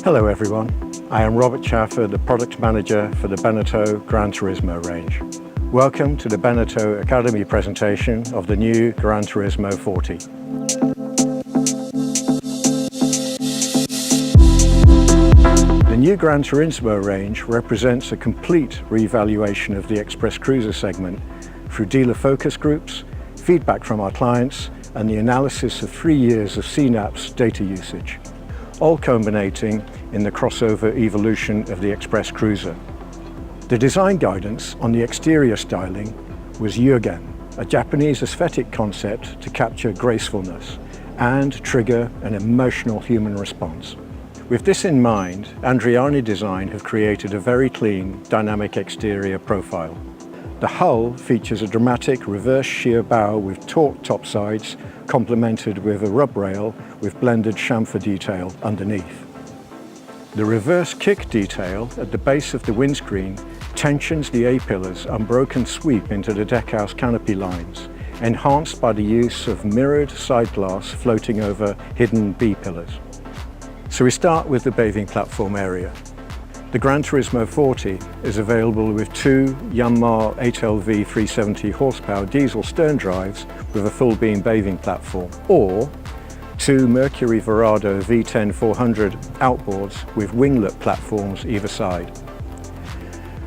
Hello everyone, I am Robert Chaffer, the Product Manager for the Beneteau Gran Turismo range. Welcome to the Beneteau Academy presentation of the new Gran Turismo 40. The new Gran Turismo range represents a complete re-evaluation of the Express Cruiser segment through dealer focus groups, feedback from our clients, and the analysis of 3 years of CNAP's data usage, all culminating in the crossover evolution of the Express Cruiser. The design guidance on the exterior styling was Yugen, a Japanese aesthetic concept to capture gracefulness and trigger an emotional human response. With this in mind, Andriani Design have created a very clean, dynamic exterior profile. The hull features a dramatic reverse sheer bow with taut topsides, complemented with a rub rail with blended chamfer detail underneath. The reverse kick detail at the base of the windscreen tensions the A-pillar's unbroken sweep into the deckhouse canopy lines, enhanced by the use of mirrored side glass floating over hidden B-pillars. So we start with the bathing platform area. The Gran Turismo 40 is available with 2 Yanmar 8LV 370 horsepower diesel stern drives with a full beam bathing platform, or 2 Mercury Verado V10 400 outboards with winglet platforms either side.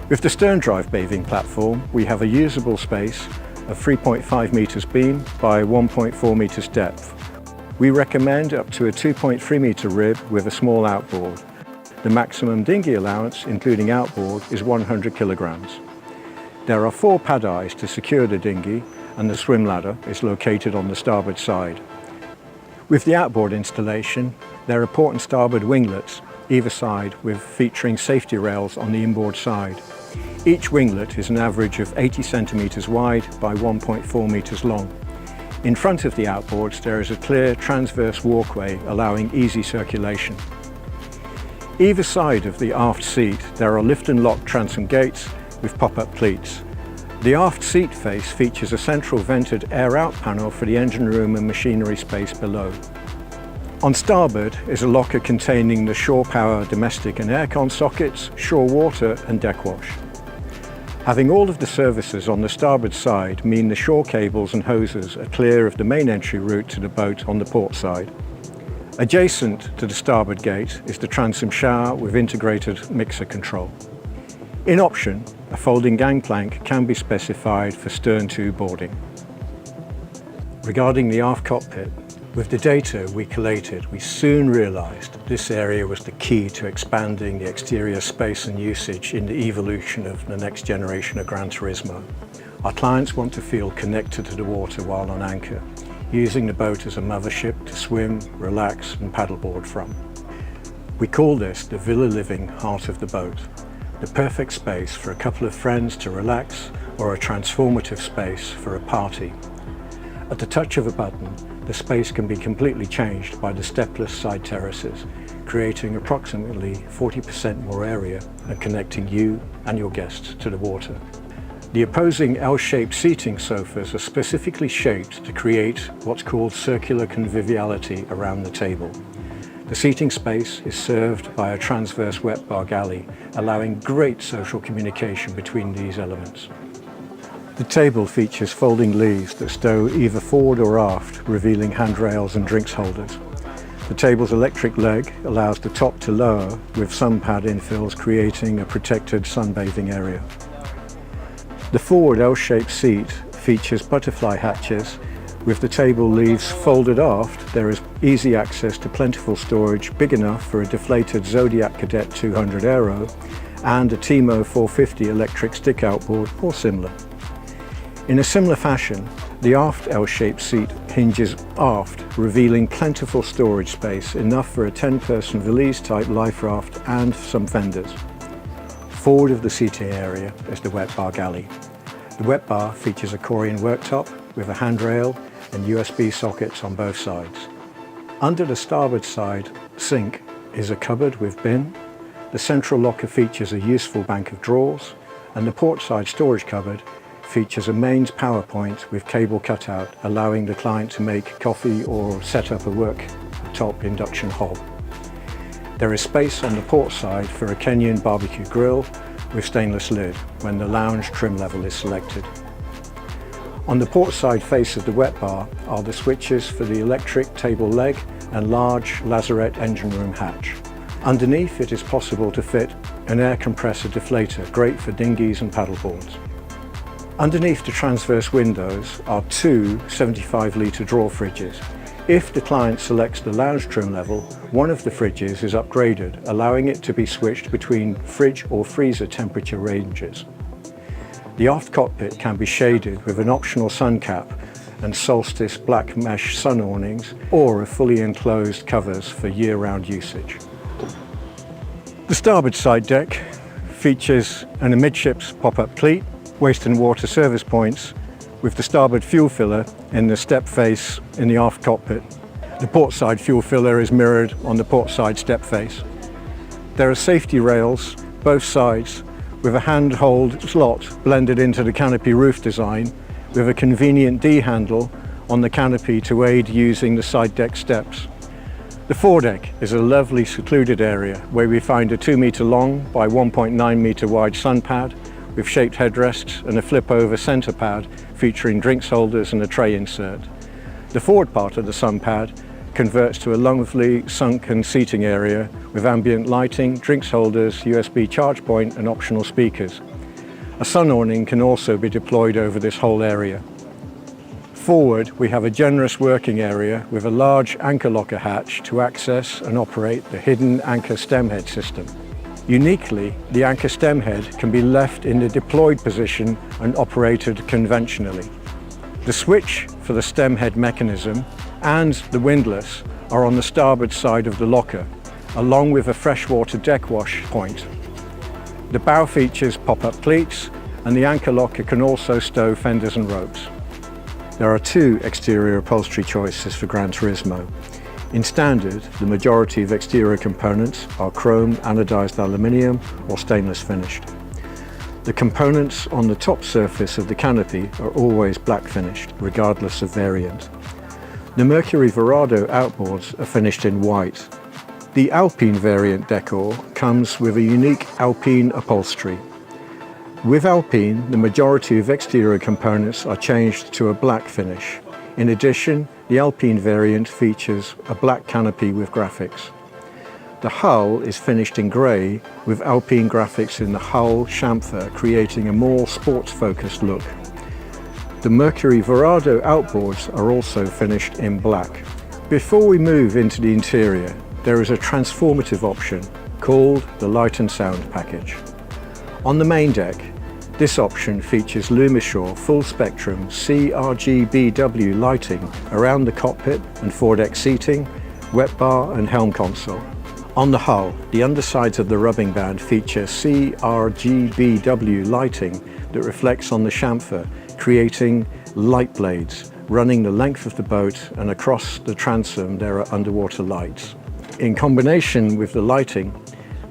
With the stern drive bathing platform, we have a usable space of 3.5 meters beam by 1.4 meters depth. We recommend up to a 2.3 meter rib with a small outboard. The maximum dinghy allowance, including outboard, is 100 kilograms. There are 4 pad eyes to secure the dinghy, and the swim ladder is located on the starboard side. With the outboard installation, there are port and starboard winglets either side featuring safety rails on the inboard side. Each winglet is an average of 80 centimeters wide by 1.4 meters long. In front of the outboards there is a clear transverse walkway allowing easy circulation. Either side of the aft seat there are lift and lock transom gates with pop-up pleats. The aft seat face features a central vented air-out panel for the engine room and machinery space below. On starboard is a locker containing the shore power domestic and aircon sockets, shore water and deck wash. Having all of the services on the starboard side mean the shore cables and hoses are clear of the main entry route to the boat on the port side. Adjacent to the starboard gate is the transom shower with integrated mixer control. In option, a folding gangplank can be specified for stern-to boarding. Regarding the aft cockpit, with the data we collated, we soon realized this area was the key to expanding the exterior space and usage in the evolution of the next generation of Gran Turismo. Our clients want to feel connected to the water while on anchor, using the boat as a mothership to swim, relax and paddleboard from. We call this the villa living heart of the boat, the perfect space for a couple of friends to relax or a transformative space for a party. At the touch of a button, the space can be completely changed by the stepless side terraces, creating approximately 40% more area and connecting you and your guests to the water. The opposing L-shaped seating sofas are specifically shaped to create what's called circular conviviality around the table. The seating space is served by a transverse wet bar galley, allowing great social communication between these elements. The table features folding leaves that stow either forward or aft, revealing handrails and drinks holders. The table's electric leg allows the top to lower, with sun pad infills creating a protected sunbathing area. The forward L-shaped seat features butterfly hatches. With the table leaves folded aft, there is easy access to plentiful storage big enough for a deflated Zodiac Cadet 200 Aero and a Timo 450 electric stick outboard or similar. In a similar fashion, the aft L-shaped seat hinges aft, revealing plentiful storage space, enough for a 10-person valise-type life raft and some fenders. Forward of the seating area is the wet bar galley. The wet bar features a Corian worktop with a handrail and USB sockets on both sides. Under the starboard side sink is a cupboard with bin. The central locker features a useful bank of drawers, and the port side storage cupboard features a mains power point with cable cutout, allowing the client to make coffee or set up a worktop induction hob. There is space on the port side for a Kenyan barbecue grill with stainless lid when the lounge trim level is selected. On the port side face of the wet bar are the switches for the electric table leg and large lazarette engine room hatch. Underneath it is possible to fit an air compressor deflator, great for dinghies and paddleboards. Underneath the transverse windows are two 75-litre drawer fridges. If the client selects the lounge trim level, one of the fridges is upgraded, allowing it to be switched between fridge or freezer temperature ranges. The aft cockpit can be shaded with an optional sun cap and solstice black mesh sun awnings or a fully enclosed covers for year-round usage. The starboard side deck features an amidships pop-up cleat, waste and water service points with the starboard fuel filler in the step face in the aft cockpit. The port side fuel filler is mirrored on the port side step face. There are safety rails both sides with a handhold slot blended into the canopy roof design with a convenient D-handle on the canopy to aid using the side deck steps. The foredeck is a lovely secluded area where we find a 2-metre long by 1.9 metre wide sun pad with shaped headrests and a flip-over centre pad featuring drinks holders and a tray insert. The forward part of the sun pad converts to a lovely sunken seating area with ambient lighting, drinks holders, USB charge point and optional speakers. A sun awning can also be deployed over this whole area. Forward we have a generous working area with a large anchor locker hatch to access and operate the hidden anchor stem head system. Uniquely, the anchor stem head can be left in the deployed position and operated conventionally. The switch for the stem head mechanism and the windlass are on the starboard side of the locker, along with a freshwater deck wash point. The bow features pop-up cleats and the anchor locker can also stow fenders and ropes. There are two exterior upholstery choices for Gran Turismo. In standard, the majority of exterior components are chrome anodized aluminium or stainless finished. The components on the top surface of the canopy are always black finished, regardless of variant. The Mercury Verado outboards are finished in white. The Alpine variant decor comes with a unique Alpine upholstery. With Alpine, the majority of exterior components are changed to a black finish. In addition, the Alpine variant features a black canopy with graphics. The hull is finished in grey with Alpine graphics in the hull chamfer, creating a more sports-focused look. The Mercury Verado outboards are also finished in black. Before we move into the interior, there is a transformative option called the Light and Sound package. On the main deck, this option features Lumishore full spectrum CRGBW lighting around the cockpit and foredeck seating, wet bar and helm console. On the hull, the undersides of the rubbing band feature CRGBW lighting that reflects on the chamfer, creating light blades running the length of the boat, and across the transom there are underwater lights. In combination with the lighting,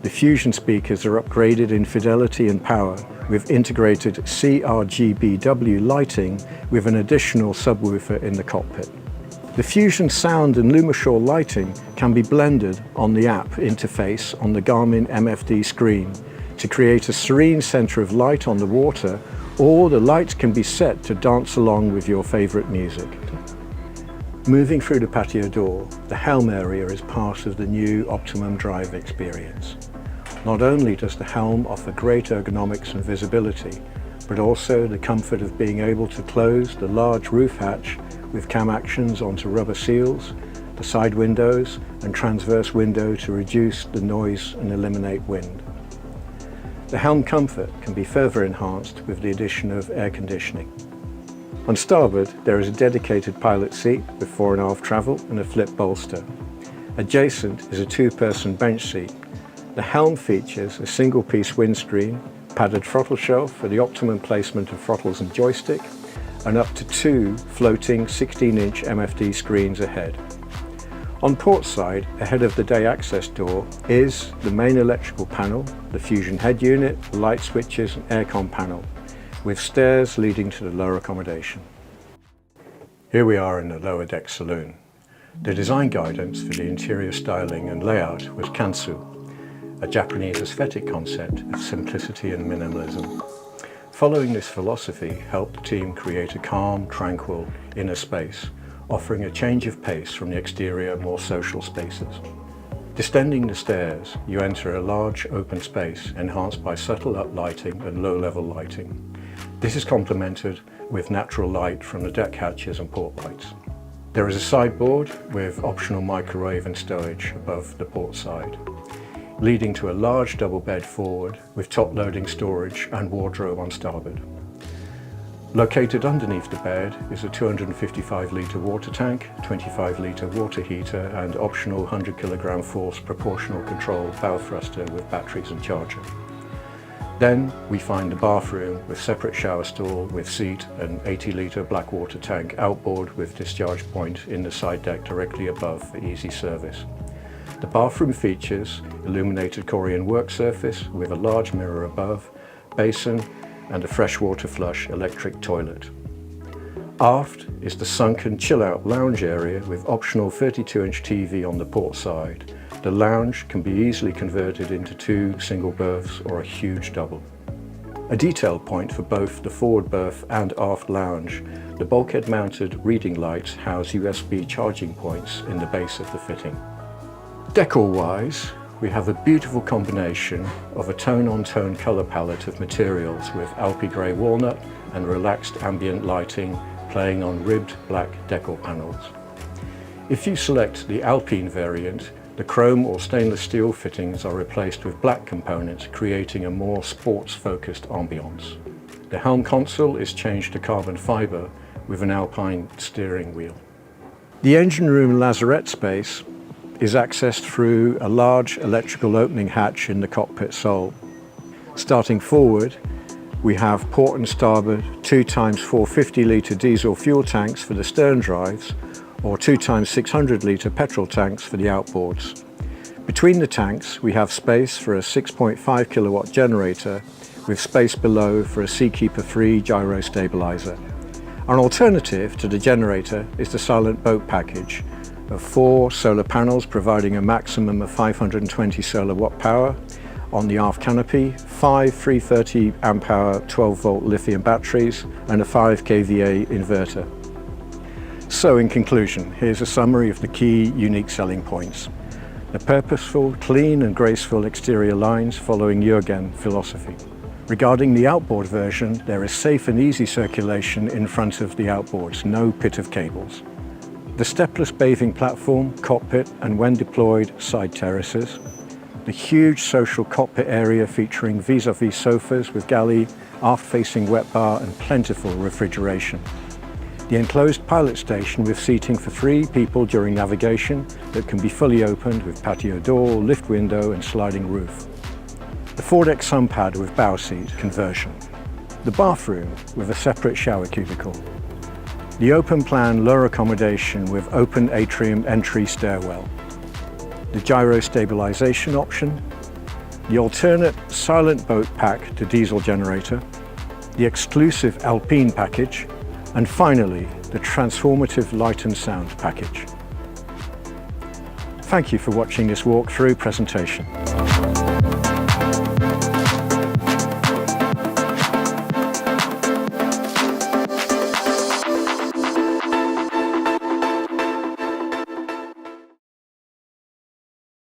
the Fusion speakers are upgraded in fidelity and power with integrated CRGBW lighting with an additional subwoofer in the cockpit. The Fusion sound and Lumishore lighting can be blended on the app interface on the Garmin MFD screen to create a serene centre of light on the water, or the lights can be set to dance along with your favourite music. Moving through the patio door, the helm area is part of the new Optimum Drive experience. Not only does the helm offer great ergonomics and visibility, but also the comfort of being able to close the large roof hatch with cam actions onto rubber seals, the side windows and transverse window to reduce the noise and eliminate wind. The helm comfort can be further enhanced with the addition of air conditioning. On starboard, there is a dedicated pilot seat with fore and aft travel and a flip bolster. Adjacent is a two-person bench seat. The helm features a single-piece windscreen, padded throttle shelf for the optimum placement of throttles and joystick, and up to two floating 16-inch MFD screens ahead. On port side, ahead of the day access door, is the main electrical panel, the Fusion head unit, light switches and aircon panel, with stairs leading to the lower accommodation. Here we are in the lower deck saloon. The design guidance for the interior styling and layout was Kansu, a Japanese aesthetic concept of simplicity and minimalism. Following this philosophy helped the team create a calm, tranquil inner space, offering a change of pace from the exterior, more social spaces. Descending the stairs, you enter a large open space enhanced by subtle uplighting and low-level lighting. This is complemented with natural light from the deck hatches and port lights. There is a sideboard with optional microwave and stowage above the port side, leading to a large double bed forward with top-loading storage and wardrobe on starboard. Located underneath the bed is a 255-litre water tank, 25-litre water heater and optional 100kg force proportional control bow thruster with batteries and charger. Then we find the bathroom with separate shower stall with seat and 80-litre black water tank outboard with discharge point in the side deck directly above for easy service. The bathroom features illuminated Korean work surface with a large mirror above, basin and a freshwater flush electric toilet. Aft is the sunken chill-out lounge area with optional 32-inch TV on the port side. The lounge can be easily converted into 2 single berths or a huge double. A detail point for both the forward berth and aft lounge, the bulkhead-mounted reading lights house USB charging points in the base of the fitting. Decor-wise, we have a beautiful combination of a tone-on-tone colour palette of materials with Alpi grey walnut and relaxed ambient lighting playing on ribbed black decor panels. If you select the Alpine variant, the chrome or stainless steel fittings are replaced with black components, creating a more sports-focused ambiance. The helm console is changed to carbon fibre with an Alpine steering wheel. The engine room lazarette space is accessed through a large electrical opening hatch in the cockpit sole. Starting forward, we have port and starboard 2x 450-litre diesel fuel tanks for the stern drives or 2x 600-litre petrol tanks for the outboards. Between the tanks, we have space for a 6.5 kilowatt generator with space below for a Seakeeper 3 gyro stabilizer. An alternative to the generator is the silent boat package of 4 solar panels providing a maximum of 520 solar watt power on the aft canopy, 5 330 amp hour 12-volt lithium batteries and a 5 kVA inverter. So in conclusion, here's a summary of the key unique selling points. The purposeful, clean and graceful exterior lines following Jürgen philosophy. Regarding the outboard version, there is safe and easy circulation in front of the outboards, no pit of cables. The stepless bathing platform, cockpit and when deployed, side terraces. The huge social cockpit area featuring vis-a-vis sofas with galley, aft-facing wet bar and plentiful refrigeration. The enclosed pilot station with seating for 3 people during navigation that can be fully opened with patio door, lift window and sliding roof. The foredeck sun pad with bow seat conversion. The bathroom with a separate shower cubicle. The open plan lower accommodation with open atrium entry stairwell. The gyro stabilization option. The alternate silent boat pack to diesel generator. The exclusive Alpine package. And finally, the transformative light and sound package. Thank you for watching this walkthrough presentation.